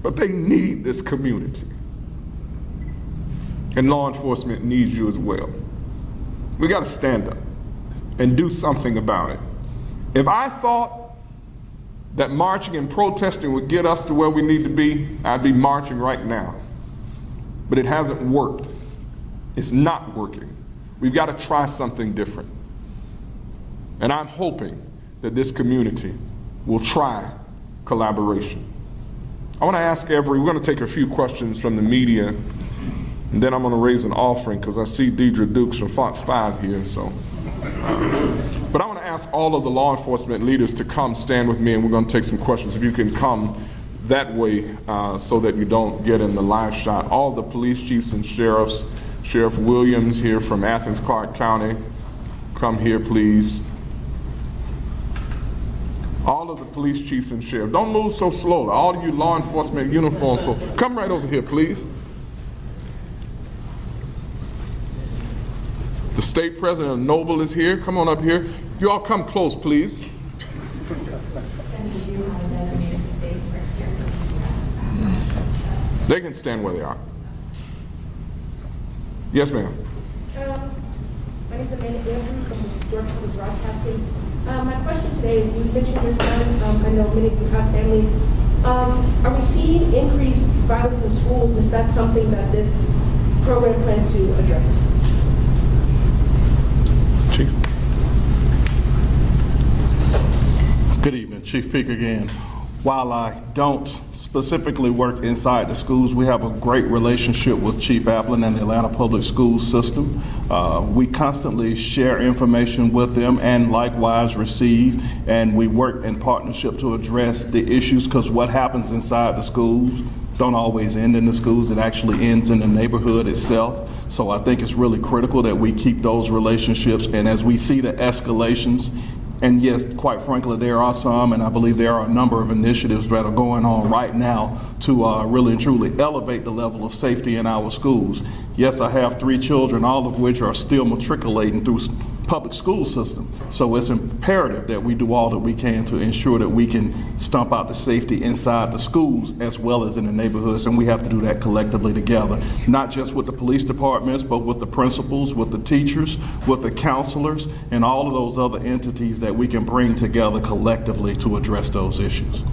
but they need this community. And law enforcement needs you as well. We got to stand up and do something about it. If I thought that marching and protesting would get us to where we need to be, I'd be marching right now. But it hasn't worked. It's not working. We've got to try something different. And I'm hoping that this community will try collaboration. I want to ask we're going to take a few questions from the media, and then I'm going to raise an offering because I see Deidre Dukes from Fox 5 here. So, but I want to ask all of the law enforcement leaders to come stand with me, and we're going to take some questions. If you can come that way so that you don't get in the live shot. All the police chiefs and sheriffs, Sheriff Williams here from Athens, Clarke County. Come here, please. All of the police chiefs and sheriffs. Don't move so slowly. All of you law enforcement uniformed folks, come right over here, please. The state president of Noble is here. Come on up here. You all come close, please. They can stand where they are. Yes, ma'am. My name is Amanda Andrews from Georgia Public Broadcasting. My question today is, you mentioned your son. I know many of you have families. Are we seeing increased violence in schools? Is that something that this program plans to address? Chief. Good evening, Chief Peak again. While I don't specifically work inside the schools, we have a great relationship with Chief Applin and the Atlanta Public Schools system. We constantly share information with them and likewise receive, and we work in partnership to address the issues, because what happens inside the schools don't always end in the schools. It actually ends in the neighborhood itself. So I think it's really critical that we keep those relationships, and as we see the escalations, and yes, quite frankly, there are some, and I believe there are a number of initiatives that are going on right now to really and truly elevate the level of safety in our schools. Yes, I have 3 children, all of which are still matriculating through public school system. So it's imperative that we do all that we can to ensure that we can stomp out the safety inside the schools as well as in the neighborhoods, and we have to do that collectively together, not just with the police departments, but with the principals, with the teachers, with the counselors, and all of those other entities that we can bring together collectively to address those issues.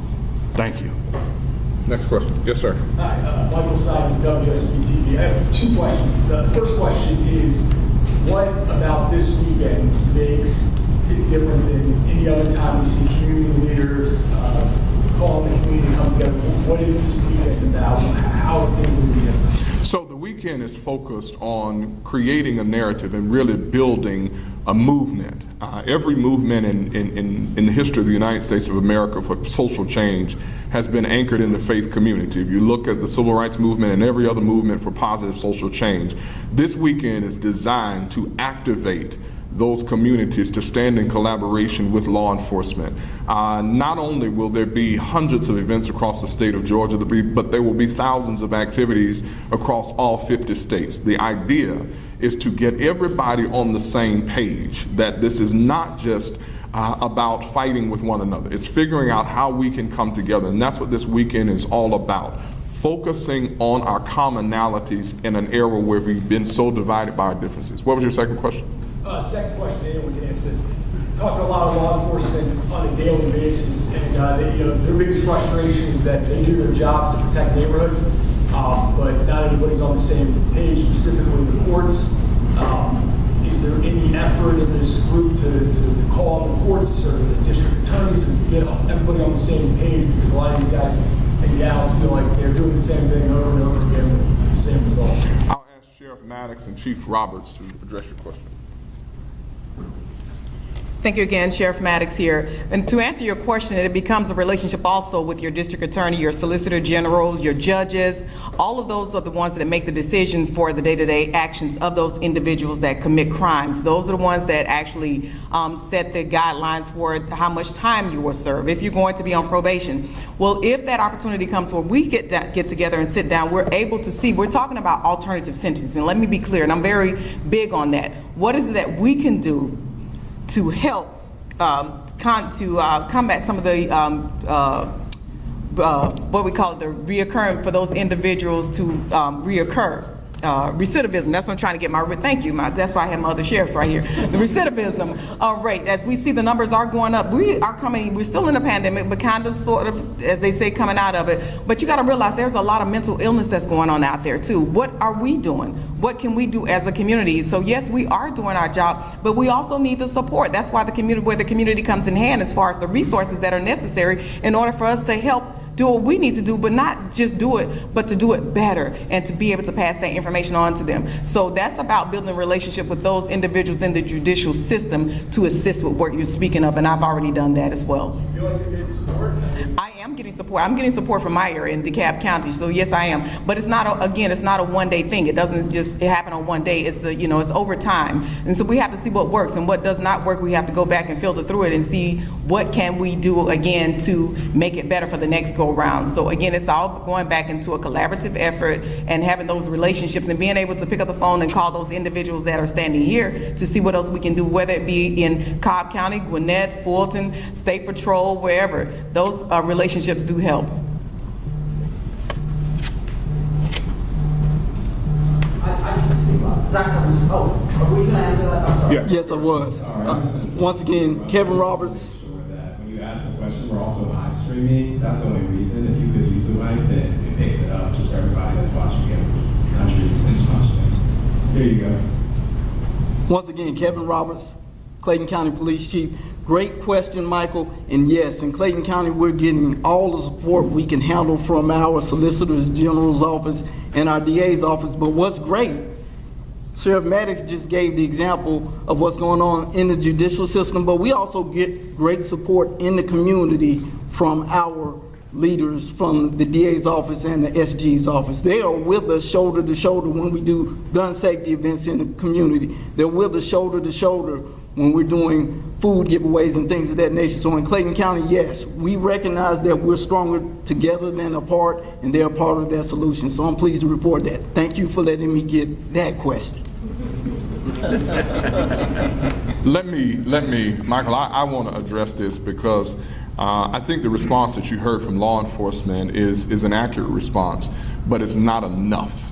Thank you. Next question. Yes, sir. Hi, Michael Simon, WSBTV. I have 2 questions. The first question is, what about this weekend makes it different than any other time we see community leaders calling the community to come together? What is this weekend about? How are things going to be different? So the weekend is focused on creating a narrative and really building a movement. Every movement in the history of the United States of America for social change has been anchored in the faith community. If you look at the civil rights movement and every other movement for positive social change, this weekend is designed to activate those communities to stand in collaboration with law enforcement. Not only will there be hundreds of events across the state of Georgia, but there will be thousands of activities across all 50 states. The idea is to get everybody on the same page, that this is not just about fighting with one another. It's figuring out how we can come together, and that's what this weekend is all about. Focusing on our commonalities in an era where we've been so divided by our differences. What was your second question? Second question, anyone can answer this. Talk to a lot of law enforcement on a daily basis, and their biggest frustration is that they do their jobs to protect neighborhoods, but not everybody's on the same page, specifically the courts. Is there any effort in this group to call on the courts or the district attorneys and get everybody on the same page? Because a lot of these guys and gals feel like they're doing the same thing over and over again with the same result. I'll ask Sheriff Maddox and Chief Roberts to address your question. Thank you again, Sheriff Maddox here. And to answer your question, it becomes a relationship also with your district attorney, your solicitor generals, your judges. All of those are the ones that make the decision for the day-to-day actions of those individuals that commit crimes. Those are the ones that actually set the guidelines for how much time you will serve, if you're going to be on probation. Well, if that opportunity comes where we get together and sit down, we're able to see, we're talking about alternative sentencing. Let me be clear, and I'm very big on that. What is it that we can do to help combat some of the what we call it, the reoccurring, for those individuals to reoccur. Recidivism, that's what I'm trying to get that's why I have my other sheriffs right here. The recidivism rate, as we see the numbers are going up, we're still in a pandemic, but kind of sort of, as they say, coming out of it. But you gotta realize there's a lot of mental illness that's going on out there too. What are we doing? What can we do as a community? So yes, we are doing our job, but we also need the support. That's why the community comes in hand as far as the resources that are necessary in order for us to help do what we need to do, but not just do it, but to do it better and to be able to pass that information on to them. So that's about building a relationship with those individuals in the judicial system to assist with what you're speaking of, and I've already done that as well. Do you feel like you're getting support? I am getting support. I'm getting support from my area in DeKalb County, so yes, I am. But it's not, it's not a one-day thing. It doesn't just happen on one day. It's it's over time. And so we have to see what works, and what does not work, we have to go back and filter through it and see what can we do again to make it better for the next go-around. So again, it's all going back into a collaborative effort and having those relationships and being able to pick up the phone and call those individuals that are standing here to see what else we can do, whether it be in Cobb County, Gwinnett, Fulton, State Patrol, wherever. Those relationships do help. I can see Zach Summers. Oh, are we going to answer that? I'm sorry. Yeah. Yes, I was. Once again, Kevin Roberts. When you ask the question, we're also live streaming. That's the only reason. If you could use the mic, then it picks it up just for everybody that's watching it. Country that's watching it. Here you go. Once again, Kevin Roberts, Clayton County Police Chief. Great question, Michael. And yes, in Clayton County, we're getting all the support we can handle from our Solicitor General's office and our DA's office. But what's great, Sheriff Maddox just gave the example of what's going on in the judicial system, but we also get great support in the community from our leaders from the DA's office and the SG's office. They are with us shoulder to shoulder when we do gun safety events in the community. They're with us shoulder to shoulder when we're doing food giveaways and things of that nature. So in Clayton County, yes, we recognize that we're stronger together than apart, and they're part of that solution. So I'm pleased to report that. Thank you for letting me get that question. Let me, Michael, I want to address this because I think the response that you heard from law enforcement is an accurate response, but it's not enough.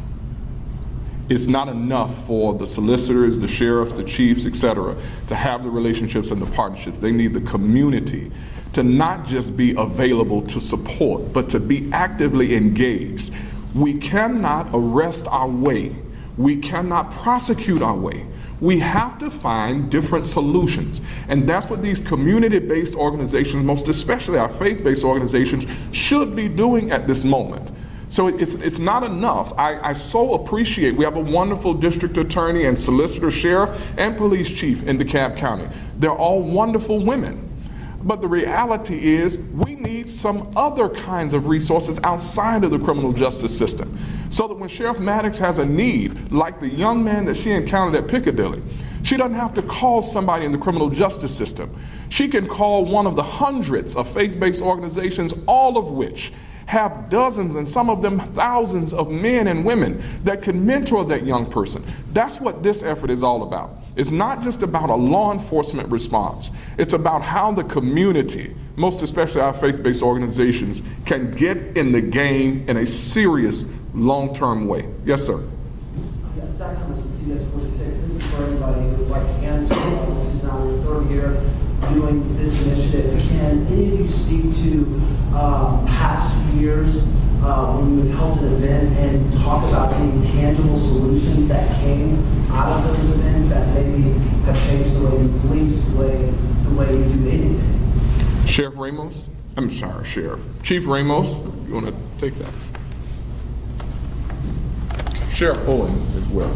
It's not enough for the solicitors, the sheriff, the chiefs, et cetera, to have the relationships and the partnerships. They need the community to not just be available to support, but to be actively engaged. We cannot arrest our way. We cannot prosecute our way. We have to find different solutions. And that's what these community-based organizations, most especially our faith-based organizations, should be doing at this moment. So it's not enough. I so appreciate, we have a wonderful district attorney and solicitor, sheriff, and police chief in DeKalb County. They're all wonderful women. But the reality is we need some other kinds of resources outside of the criminal justice system. So that when Sheriff Maddox has a need, like the young man that she encountered at Piccadilly, she doesn't have to call somebody in the criminal justice system. She can call one of the hundreds of faith-based organizations, all of which have dozens and some of them thousands of men and women that can mentor that young person. That's what this effort is all about. It's not just about a law enforcement response. It's about how the community, most especially our faith-based organizations, can get in the game in a serious, long-term way. Yes, sir. Yeah, Zach Summers with CS 46. This is for anybody who would like to answer. This is now your third year doing this initiative. Can any of you speak to past years when you have held an event and talk about any tangible solutions that came out of those events that maybe have changed the way you police, the way you do anything? Sheriff Ramos? I'm sorry, Sheriff. Chief Ramos, you want to take that? Sheriff Owens as well.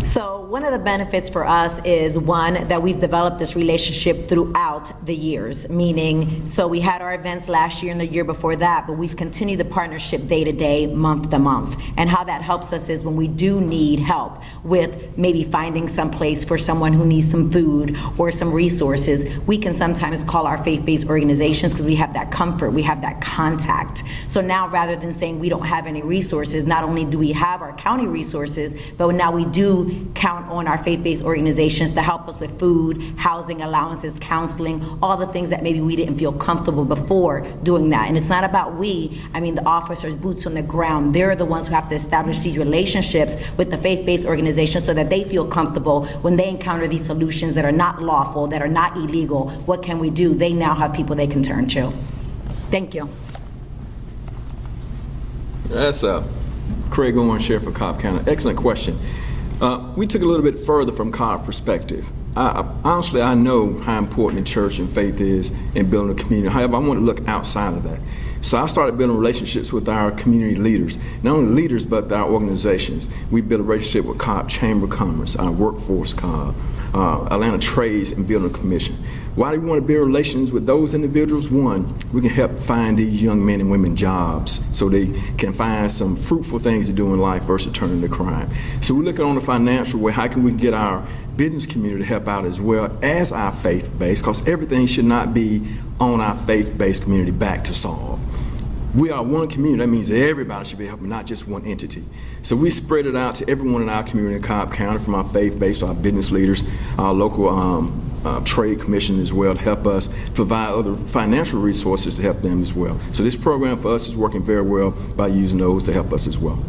So one of the benefits for us is, one, that we've developed this relationship throughout the years, meaning, so we had our events last year and the year before that, but we've continued the partnership day to day, month to month. And how that helps us is when we do need help with maybe finding some place for someone who needs some food or some resources, we can sometimes call our faith-based organizations because we have that comfort, we have that contact. So now rather than saying we don't have any resources, not only do we have our county resources, but now we do count on our faith-based organizations to help us with food, housing allowances, counseling, all the things that maybe we didn't feel comfortable before doing that. And it's not about we, I mean the officers, boots on the ground. They're the ones who have to establish these relationships with the faith-based organizations so that they feel comfortable when they encounter these solutions that are not lawful, that are not illegal. What can we do? They now have people they can turn to. Thank you. That's Craig Owen, Sheriff of Cobb County. Excellent question. We took it a little bit further from Cobb perspective. Honestly, I know how important the church and faith is in building a community. However, I want to look outside of that. So I started building relationships with our community leaders, not only leaders, but our organizations. We built a relationship with Cobb Chamber of Commerce, our workforce, Atlanta Trades and Building Commission. Why do we want to build relations with those individuals? One, we can help find these young men and women jobs so they can find some fruitful things to do in life versus turning to crime. So we look at on the financial way, how can we get our business community to help out as well as our faith-based, because everything should not be on our faith-based community back to solve. We are one community. That means everybody should be helping, not just one entity. So we spread it out to everyone in our community in Cobb County, from our faith-based to our business leaders, our local trade commission as well, to help us provide other financial resources to help them as well. So this program for us is working very well by using those to help us as well.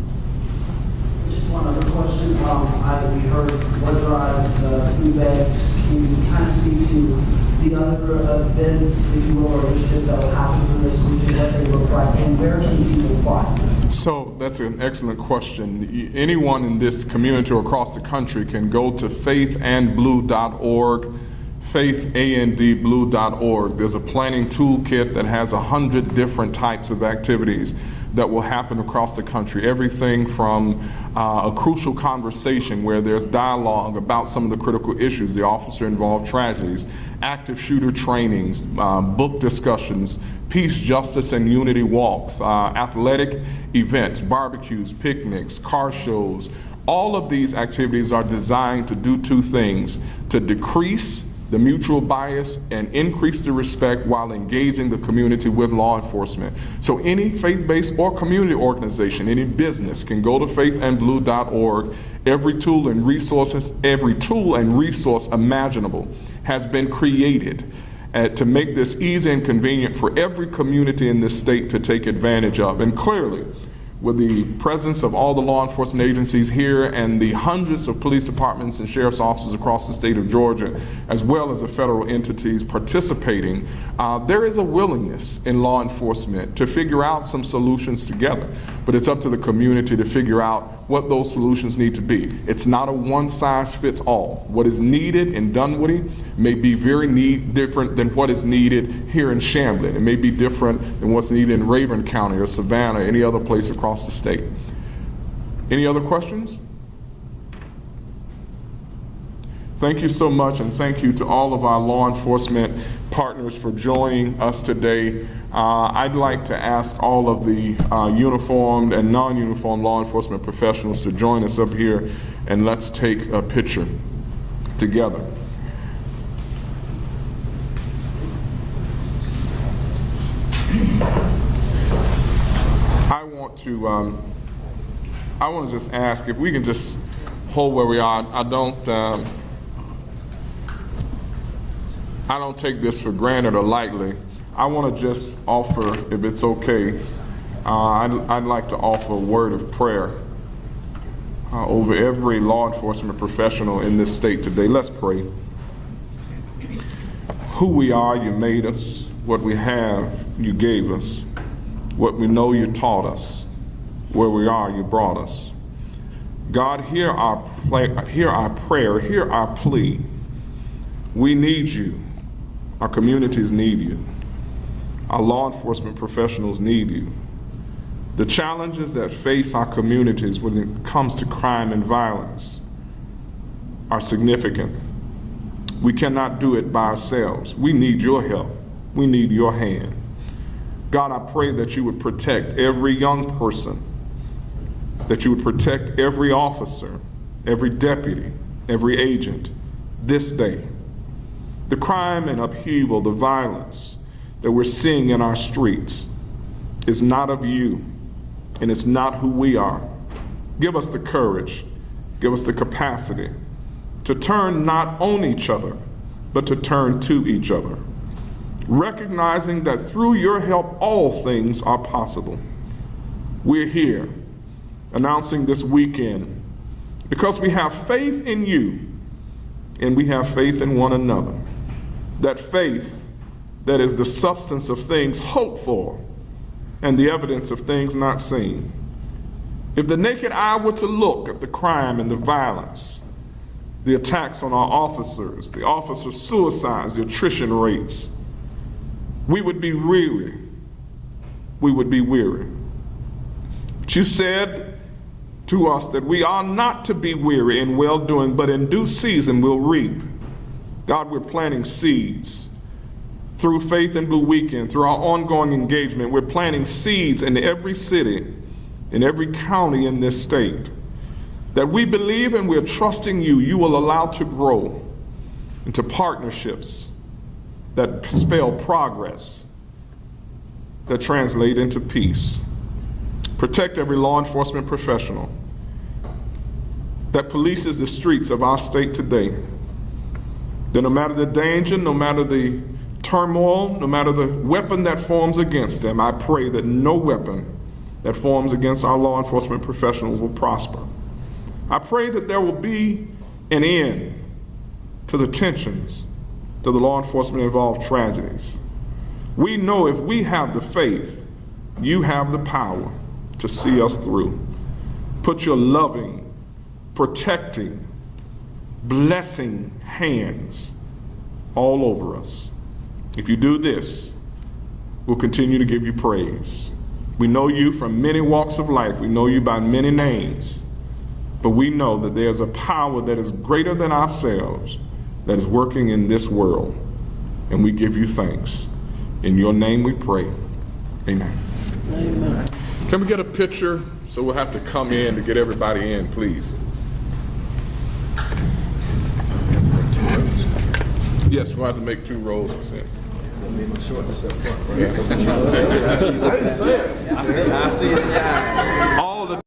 Just one other question. We heard blood drives, food bags. Can you kind of speak to the other events, if you will, or initiatives that will happen this week and what they look like, and where can people find them? So that's an excellent question. Anyone in this community or across the country can go to faithandblue.org, faithandblue.org. There's a planning toolkit that has 100 different types of activities that will happen across the country. Everything from a crucial conversation where there's dialogue about some of the critical issues, the officer-involved tragedies, active shooter trainings, book discussions, peace, justice, and unity walks, athletic events, barbecues, picnics, car shows. All of these activities are designed to do two things: to decrease the mutual bias and increase the respect while engaging the community with law enforcement. So any faith-based or community organization, any business can go to faithandblue.org. Every tool and resource imaginable has been created to make this easy and convenient for every community in this state to take advantage of. And clearly, with the presence of all the law enforcement agencies here and the hundreds of police departments and sheriff's offices across the state of Georgia, as well as the federal entities participating, there is a willingness in law enforcement to figure out some solutions together. But it's up to the community to figure out what those solutions need to be. It's not a one-size-fits-all. What is needed in Dunwoody may be very different than what is needed here in Chamblee. It may be different than what's needed in Rayburn County or Savannah or any other place across the state. Any other questions? Thank you so much, and thank you to all of our law enforcement partners for joining us today. I'd like to ask all of the uniformed and non-uniformed law enforcement professionals to join us up here, and let's take a picture together. I want to just ask if we can just hold where we are. I don't take this for granted or lightly. I want to just offer, if it's okay, I'd like to offer a word of prayer over every law enforcement professional in this state today. Let's pray. Who we are, you made us. What we have, you gave us. What we know, you taught us. Where we are, you brought us. God, hear our prayer, hear our plea. We need you. Our communities need you. Our law enforcement professionals need you. The challenges that face our communities when it comes to crime and violence are significant. We cannot do it by ourselves. We need your help. We need your hand. God, I pray that you would protect every young person, that you would protect every officer, every deputy, every agent this day. The crime and upheaval, the violence that we're seeing in our streets is not of you, and it's not who we are. Give us the courage, give us the capacity to turn not on each other, but to turn to each other, recognizing that through your help, all things are possible. We're here announcing this weekend because we have faith in you and we have faith in one another. That faith that is the substance of things hoped for and the evidence of things not seen. If the naked eye were to look at the crime and the violence, the attacks on our officers, the officer suicides, the attrition rates, we would be weary. We would be weary. But you said to us that we are not to be weary in well-doing, but in due season we'll reap. God, we're planting seeds through Faith in Blue Weekend, through our ongoing engagement, we're planting seeds in every city, in every county in this state, that we believe and we're trusting you will allow to grow into partnerships that spell progress, that translate into peace. Protect every law enforcement professional that polices the streets of our state today. That no matter the danger, no matter the turmoil, no matter the weapon that forms against them, I pray that no weapon that forms against our law enforcement professionals will prosper. I pray that there will be an end to the tensions, to the law enforcement involved tragedies. We know if we have the faith, you have the power to see us through. Put your loving, protecting, blessing hands all over us. If you do this, we'll continue to give you praise. We know you from many walks of life. We know you by many names. But we know that there's a power that is greater than ourselves that is working in this world. And we give you thanks. In your name we pray. Amen. Amen. Can we get a picture? So we'll have to come in to get everybody in, please. Yes, we'll have to make 2 rows of sin. I see it in your eyes. All the